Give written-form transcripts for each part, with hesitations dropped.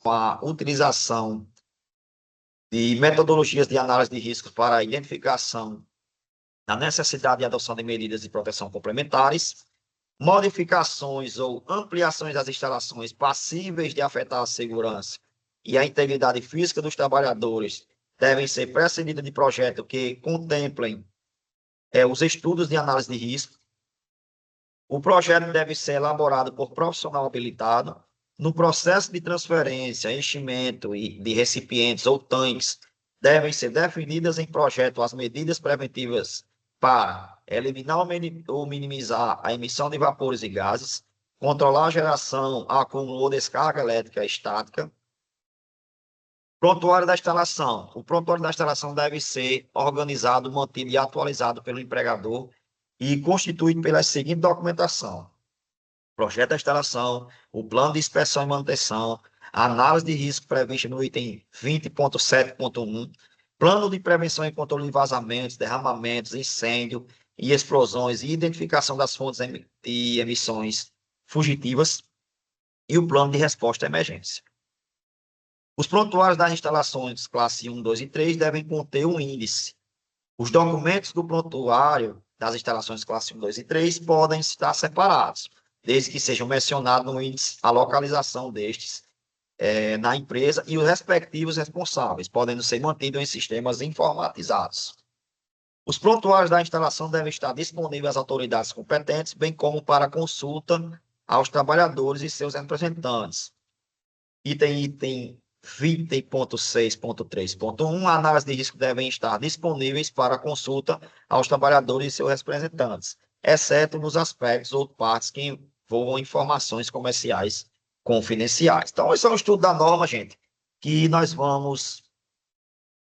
com a utilização de metodologias de análise de riscos para a identificação da necessidade de adoção de medidas de proteção complementares, modificações ou ampliações das instalações passíveis de afetar a segurança e a integridade física dos trabalhadores devem ser precedidas de projetos que contemplem os estudos de análise de risco. O projeto deve ser elaborado por profissional habilitado. No processo de transferência, enchimento e de recipientes ou tanques, devem ser definidas em projeto as medidas preventivas para eliminar ou minimizar a emissão de vapores e gases, controlar a geração, acúmulo ou descarga elétrica estática. Prontuário da instalação. O prontuário da instalação deve ser organizado, mantido e atualizado pelo empregador e constituído pela seguinte documentação: projeto da instalação, o plano de inspeção e manutenção, a análise de risco prevista no item 20.7.1, plano de prevenção e controle de vazamentos, derramamentos, incêndio e explosões e identificação das fontes de emissões fugitivas e o plano de resposta à emergência. Os prontuários das instalações classe 1, 2 e 3 devem conter um índice. Os documentos do prontuário das instalações classe 1, 2 e 3 podem estar separados, desde que sejam mencionados no índice a localização destes na empresa e os respectivos responsáveis, podendo ser mantidos em sistemas informatizados. Os prontuários da instalação devem estar disponíveis às autoridades competentes, bem como para consulta aos trabalhadores e seus representantes. Item 20.6.3.1, a análise de risco devem estar disponíveis para consulta aos trabalhadores e seus representantes, exceto nos aspectos ou partes que envolvam informações comerciais confidenciais. Então, esse é um estudo da norma, gente, que nós vamos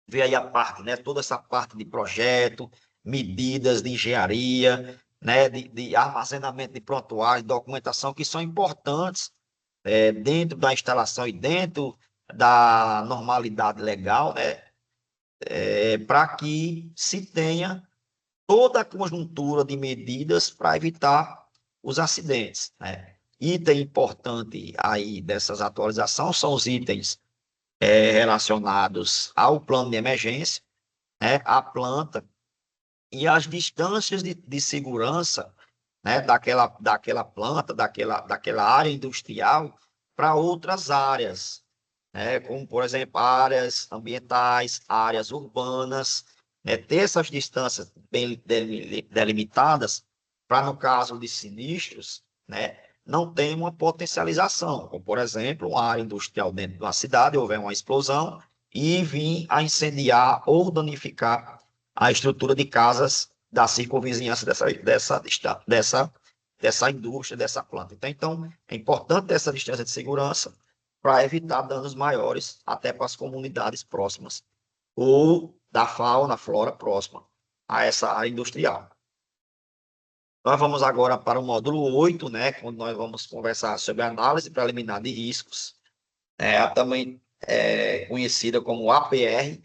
ver aí a parte, né, toda essa parte de projeto, medidas de engenharia, né, de armazenamento de prontuário, documentação, que são importantes dentro da instalação e dentro da normalidade legal, né, para que se tenha toda a conjuntura de medidas para evitar os acidentes, né. Item importante aí dessas atualizações são os itens relacionados ao plano de emergência, né, à planta e as distâncias de segurança, né, daquela planta, daquela área industrial para outras áreas, né, como, por exemplo, áreas ambientais, áreas urbanas, né, ter essas distâncias bem delimitadas para, no caso de sinistros, né, não tem uma potencialização, como, por exemplo, uma área industrial dentro de uma cidade, houver uma explosão e vir a incendiar ou danificar a estrutura de casas da circunvizinhança dessa indústria, dessa planta. Então, é importante ter essa distância de segurança para evitar danos maiores até para as comunidades próximas ou da fauna, flora próxima a essa área industrial. Nós vamos agora para o módulo 8, né, quando nós vamos conversar sobre análise preliminar de riscos, também conhecida como APR.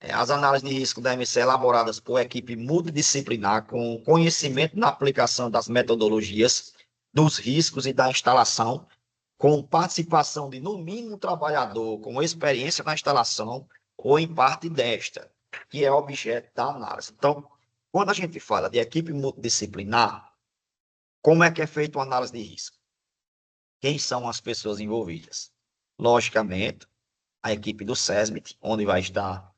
As análises de risco devem ser elaboradas por equipe multidisciplinar com conhecimento na aplicação das metodologias, dos riscos e da instalação, com participação de, no mínimo, um trabalhador com experiência na instalação ou em parte desta, que é objeto da análise. Então, quando a gente fala de equipe multidisciplinar, como é que é feita uma análise de risco? Quem são as pessoas envolvidas? Logicamente, a equipe do SESMIT, onde vai estar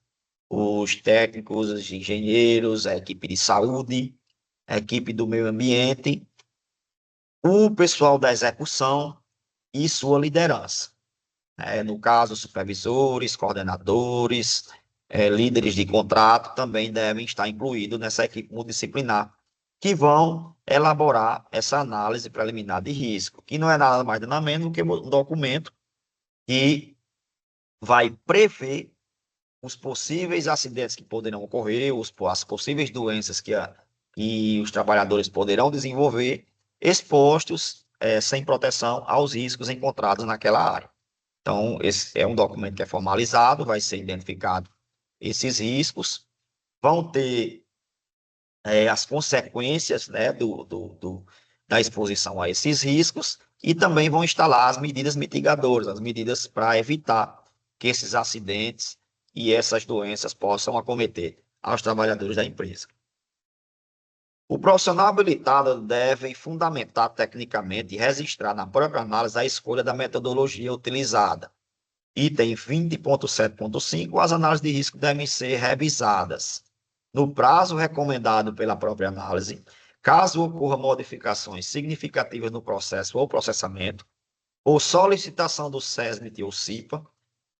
os técnicos, os engenheiros, a equipe de saúde, a equipe do meio ambiente, o pessoal da execução e sua liderança. No caso, supervisores, coordenadores, líderes de contrato também devem estar incluídos nessa equipe multidisciplinar, que vão elaborar essa análise preliminar de risco, que não é nada mais nada menos do que um documento que vai prever os possíveis acidentes que poderão ocorrer, as possíveis doenças que os trabalhadores poderão desenvolver, expostos sem proteção aos riscos encontrados naquela área. Então, esse é um documento que é formalizado, vai ser identificado esses riscos, vão ter as consequências, né, da exposição a esses riscos, e também vão instalar as medidas mitigadoras, as medidas para evitar que esses acidentes e essas doenças possam acometer aos trabalhadores da empresa. O profissional habilitado deve fundamentar tecnicamente e registrar na própria análise a escolha da metodologia utilizada. Item 20.7.5, as análises de risco devem ser revisadas no prazo recomendado pela própria análise, caso ocorram modificações significativas no processo ou processamento, ou solicitação do SESMIT ou CIPA,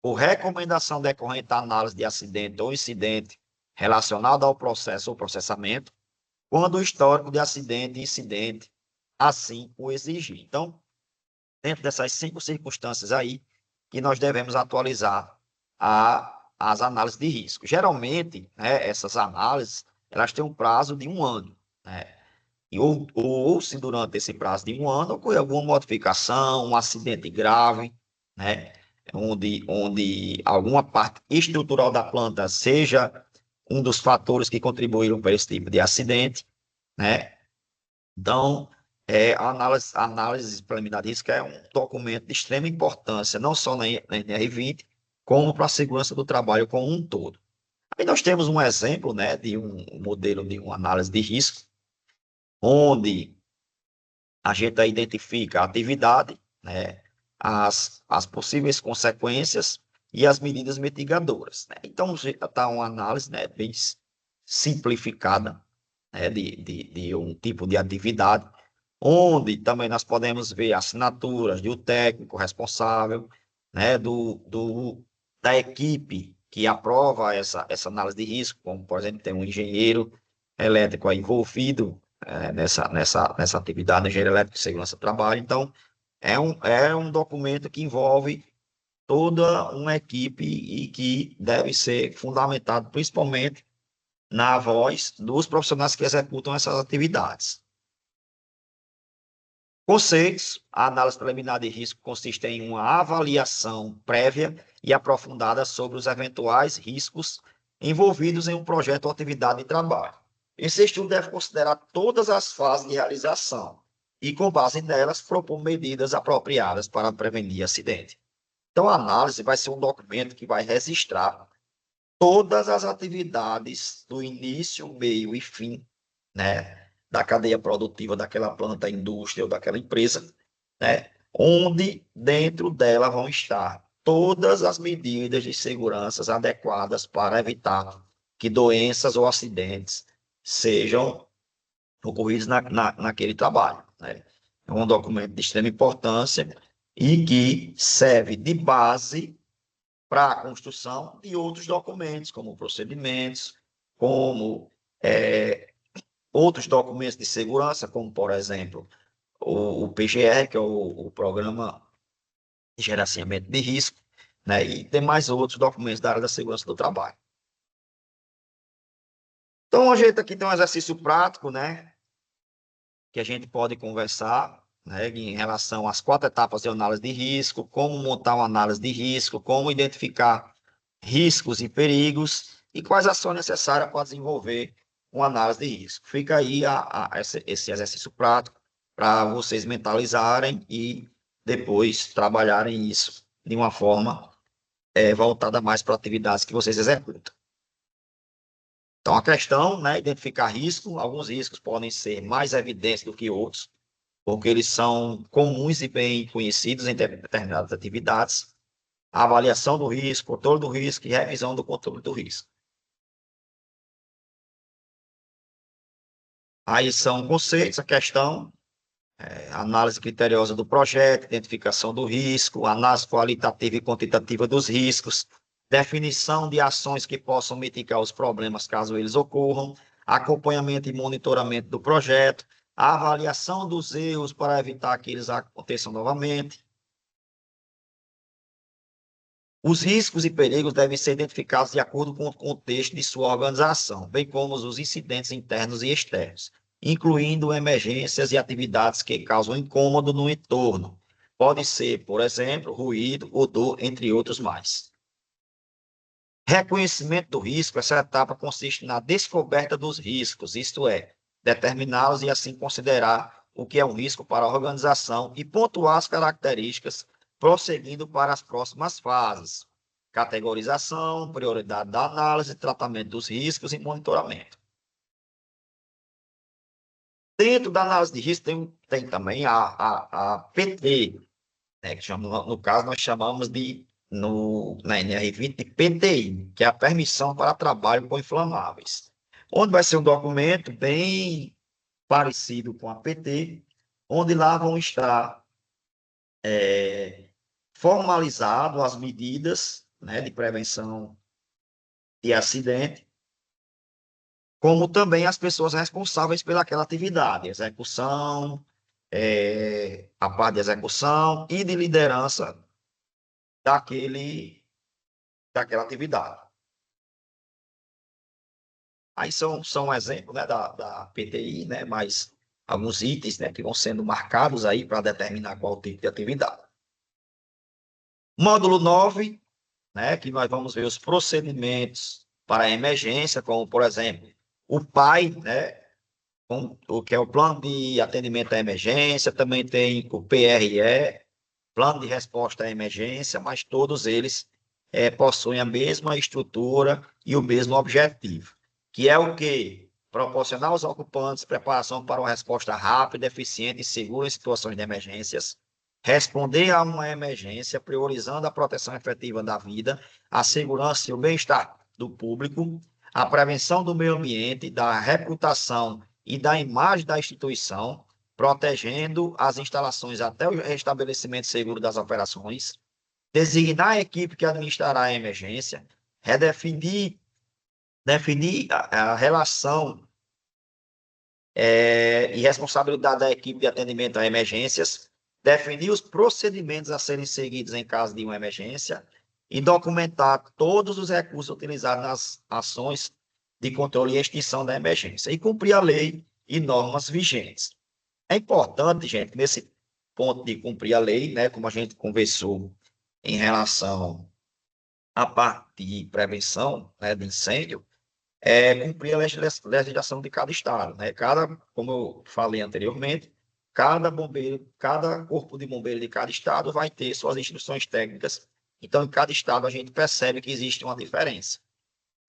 ou recomendação decorrente da análise de acidente ou incidente relacionado ao processo ou processamento, quando o histórico de acidente e incidente assim o exigir. Então, dentro dessas 5 circunstâncias aí, que nós devemos atualizar as análises de risco. Geralmente, né, essas análises, elas têm um prazo de 1 ano, né? Ou se durante esse prazo de 1 ano ocorrer alguma modificação, um acidente grave, né, onde alguma parte estrutural da planta seja um dos fatores que contribuíram para esse tipo de acidente, né? Então, a análise preliminar de risco é um documento de extrema importância, não só na NR20, como para a segurança do trabalho como um todo. Aí nós temos um exemplo, né, de um modelo de uma análise de risco, onde a gente identifica a atividade, né, as possíveis consequências e as medidas mitigadoras, né? Então, está uma análise, né, bem simplificada, né, de um tipo de atividade, onde também nós podemos ver assinaturas do técnico responsável, né, da equipe que aprova essa análise de risco, como, por exemplo, tem um engenheiro elétrico aí envolvido nessa atividade, engenheiro elétrico de segurança do trabalho. Então, é um documento que envolve toda uma equipe e que deve ser fundamentado, principalmente na voz dos profissionais que executam essas atividades. Conceitos: a análise preliminar de risco consiste em uma avaliação prévia e aprofundada sobre os eventuais riscos envolvidos em um projeto ou atividade de trabalho. Esse estudo deve considerar todas as fases de realização e, com base nelas, propor medidas apropriadas para prevenir acidente. Então, a análise vai ser um documento que vai registrar todas as atividades do início, meio e fim, né, da cadeia produtiva daquela planta, indústria ou daquela empresa, né, onde dentro dela vão estar todas as medidas de segurança adequadas para evitar que doenças ou acidentes sejam ocorridos naquele trabalho, né? É um documento de extrema importância e que serve de base para a construção de outros documentos, como procedimentos, como outros documentos de segurança, como, por exemplo, o PGR, que é o Programa de Gerenciamento de Risco, né? E tem mais outros documentos da área da segurança do trabalho. Então, a gente aqui tem um exercício prático, né, que a gente pode conversar, né, em relação às 4 etapas de análise de risco, como montar uma análise de risco, como identificar riscos e perigos e quais ações necessárias para desenvolver uma análise de risco. Fica aí esse exercício prático para vocês mentalizarem e depois trabalharem isso de uma forma voltada mais para atividades que vocês executam. Então, a questão, né, identificar risco. Alguns riscos podem ser mais evidentes do que outros, porque eles são comuns e bem conhecidos em determinadas atividades. A avaliação do risco, controle do risco e revisão do controle do risco. Aí são conceitos, a questão, análise criteriosa do projeto, identificação do risco, análise qualitativa e quantitativa dos riscos, definição de ações que possam mitigar os problemas caso eles ocorram, acompanhamento e monitoramento do projeto, a avaliação dos erros para evitar que eles aconteçam novamente. Os riscos e perigos devem ser identificados de acordo com o contexto de sua organização, bem como os incidentes internos e externos, incluindo emergências e atividades que causam incômodo no entorno. Pode ser, por exemplo, ruído, odor, entre outros mais. Reconhecimento do risco. Essa etapa consiste na descoberta dos riscos, isto é, determiná-los e assim considerar o que é um risco para a organização e pontuar as características, prosseguindo para as próximas fases: categorização, prioridade da análise, tratamento dos riscos e monitoramento. Dentro da análise de risco tem também a PT, né, que no caso nós chamamos na NR20 de PTI, que é a permissão para trabalho com inflamáveis, onde vai ser um documento bem parecido com a PT, onde lá vão estar formalizado as medidas, né, de prevenção de acidente, como também as pessoas responsáveis pelaquela atividade, execução, a parte de execução e de liderança daquela atividade. Aí são exemplos, né, da PTI, né, mas alguns itens, né, que vão sendo marcados aí para determinar qual tipo de atividade. Módulo 9, né, que nós vamos ver os procedimentos para a emergência, como, por exemplo, o PAI, né, o que é o Plano de Atendimento à Emergência, também tem o PRE, Plano de Resposta à Emergência, mas todos eles possuem a mesma estrutura e o mesmo objetivo, que é o quê? Proporcionar aos ocupantes preparação para uma resposta rápida, eficiente e segura em situações de emergências, responder a uma emergência, priorizando a proteção efetiva da vida, a segurança e o bem-estar do público, a prevenção do meio ambiente, da reputação e da imagem da instituição, protegendo as instalações até o restabelecimento seguro das operações, designar a equipe que administrará a emergência, definir a relação e responsabilidade da equipe de atendimento a emergências, definir os procedimentos a serem seguidos em caso de uma emergência e documentar todos os recursos utilizados nas ações de controle e extinção da emergência e cumprir a lei e normas vigentes. É importante, gente, nesse ponto de cumprir a lei, né, como a gente conversou em relação à parte de prevenção, né, de incêndio, cumprir a legislação de cada estado, né? Como eu falei anteriormente, cada bombeiro, cada corpo de bombeiro de cada estado vai ter suas instruções técnicas. Então, em cada estado a gente percebe que existe uma diferença,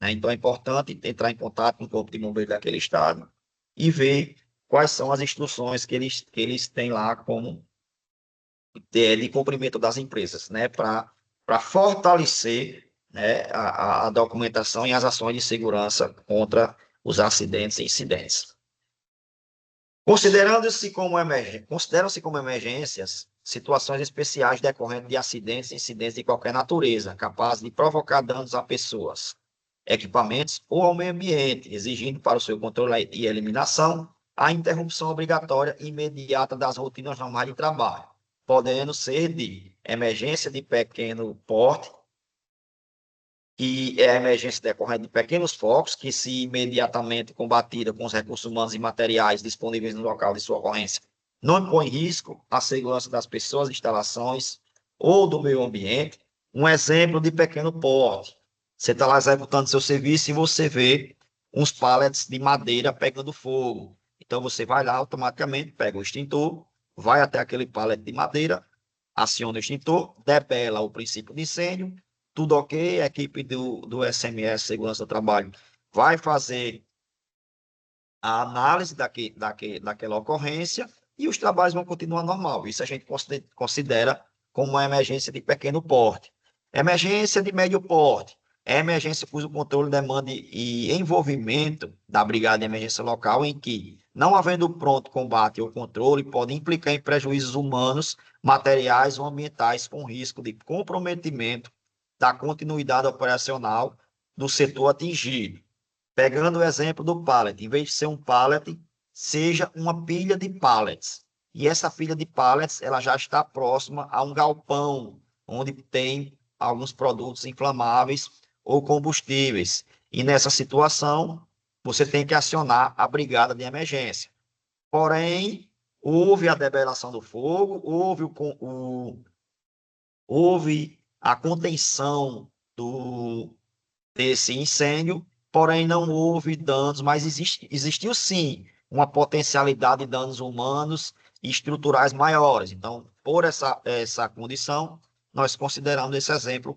né? Então, é importante entrar em contato com o corpo de bombeiro daquele estado e ver quais são as instruções que eles têm lá como de cumprimento das empresas, né? Para fortalecer, né, a documentação e as ações de segurança contra os acidentes e incidentes. Consideram-se como emergências situações especiais decorrentes de acidentes e incidentes de qualquer natureza, capazes de provocar danos a pessoas, equipamentos ou ao meio ambiente, exigindo para o seu controle e eliminação a interrupção obrigatória e imediata das rotinas normais de trabalho, podendo ser de emergência de pequeno porte, que é a emergência decorrente de pequenos focos, que, se imediatamente combatida com os recursos humanos e materiais disponíveis no local de sua ocorrência, não impõe em risco a segurança das pessoas, instalações ou do meio ambiente. Um exemplo de pequeno porte: você está lá executando seu serviço e você vê uns pallets de madeira pegando fogo. Então, você vai lá automaticamente, pega o extintor, vai até aquele pallet de madeira, aciona o extintor, debela o princípio de incêndio, tudo ok, a equipe do SMS, Segurança do Trabalho, vai fazer a análise daquela ocorrência e os trabalhos vão continuar normal. Isso a gente considera como uma emergência de pequeno porte. Emergência de médio porte é emergência cujo controle demanda e envolvimento da brigada de emergência local, em que, não havendo pronto combate ou controle, pode implicar em prejuízos humanos, materiais ou ambientais, com risco de comprometimento da continuidade operacional do setor atingido. Pegando o exemplo do pallet, em vez de ser um pallet, seja uma pilha de pallets. E essa pilha de pallets, ela já está próxima a um galpão, onde tem alguns produtos inflamáveis ou combustíveis. E nessa situação, você tem que acionar a brigada de emergência. Porém, houve a debelação do fogo, houve a contenção desse incêndio, porém não houve danos, mas existiu sim uma potencialidade de danos humanos e estruturais maiores. Então, por essa condição, nós consideramos esse exemplo